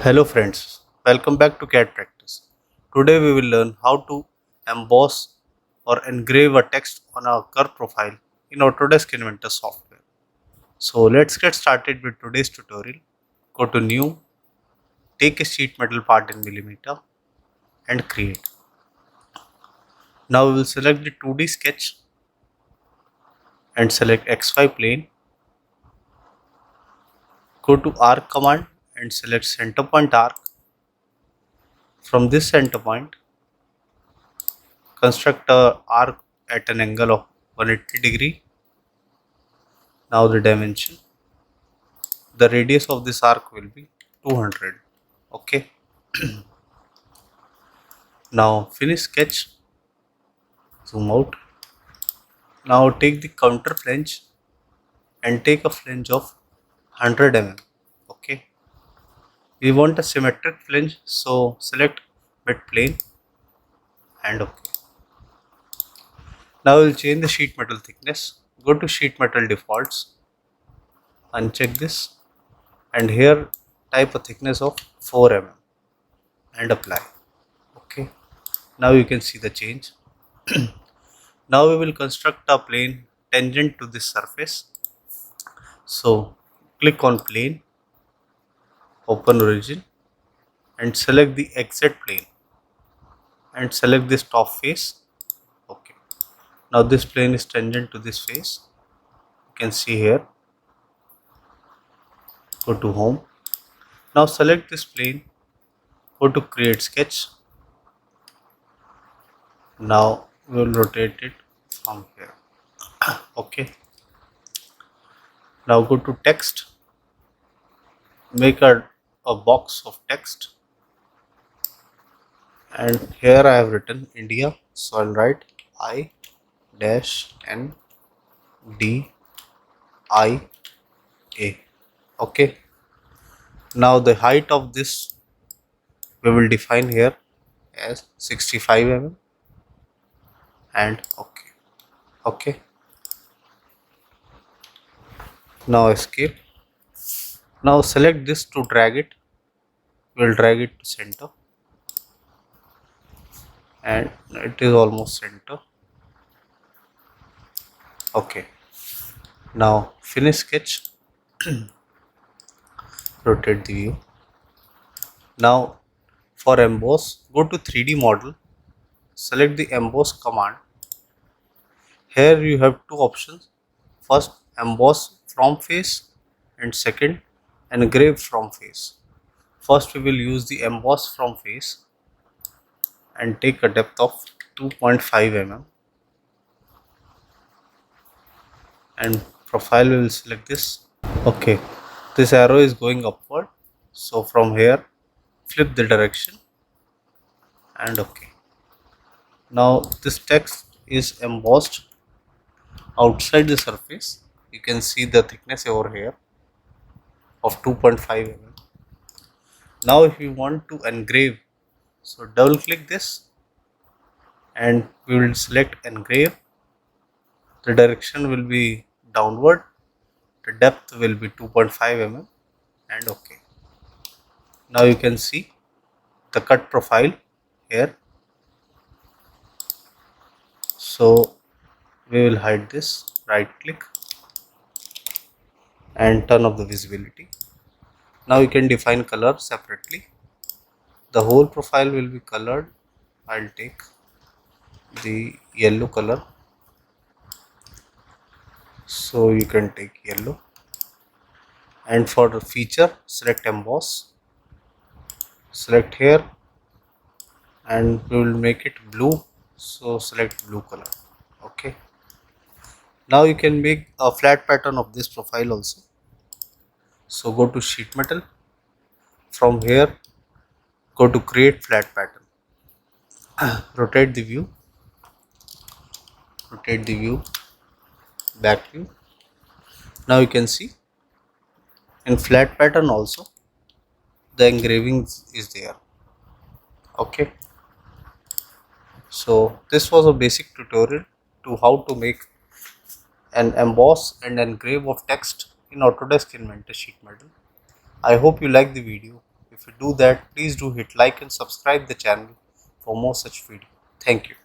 Hello friends, welcome back to CAD Practice. Today we will learn how to emboss or engrave a text on a curve profile in Autodesk Inventor software. So let's get started with today's tutorial. Go to New, take a sheet metal part in millimeter and create. Now we will select the 2D sketch and select XY plane. Go to arc command and select center point arc. From this center point, construct a arc at an angle of 180 degree. Now the dimension, the radius of this arc will be 200. Okay. Now finish sketch, zoom out. Now take the counter flange and take a flange of 100 mm. Okay. We want a symmetric flange, so select mid plane and okay. Now we'll change the sheet metal thickness. Go to sheet metal defaults, uncheck this, and here type a thickness of 4 mm and apply. Okay. Now you can see the change. Now we will construct a plane tangent to this surface. So click on plane, open origin and select the exit plane and select this top face. Okay. Now this plane is tangent to this face. You can see here. Go to home. Now select this plane. Go to create sketch. Now we will rotate it from here. Okay. Now go to text. Make a box of text. And here I have written India. So I'll write I-N-D-I-A. Okay. Now the height of this we will define here as 65 mm and okay. Okay. Now escape. Now select this to drag it. We will drag it to center and it is almost center. Okay. Now finish sketch. Rotate the view. Now for emboss, go to 3D model, select the emboss command. Here you have two options. First, emboss from face and second, engrave from face. First we will use the emboss from face and take a depth of 2.5 mm and profile we will select this. Okay, this arrow is going upward, so from here flip the direction and okay. Now this text is embossed outside the surface. You can see the thickness over here of 2.5 mm. Now if you want to engrave, so double click this and we will select engrave. The direction will be downward, the depth will be 2.5 mm and okay. Now you can see the cut profile here. So we will hide this, right click and turn off the visibility. Now you can define color separately. The whole profile will be colored. I'll take the yellow color. So you can take yellow. And for the feature, select emboss. Select here and we will make it blue. So select blue color. Okay. Now you can make a flat pattern of this profile also. So go to sheet metal. From here, go to create flat pattern. Rotate the view. Rotate the view. Back view. Now you can see in flat pattern also the engraving is there. Okay. So this was a basic tutorial to how to make an emboss and engrave of text in Autodesk Inventor sheet metal. I hope you like the video. If you do that, please do hit like and subscribe the channel for more such video. Thank you.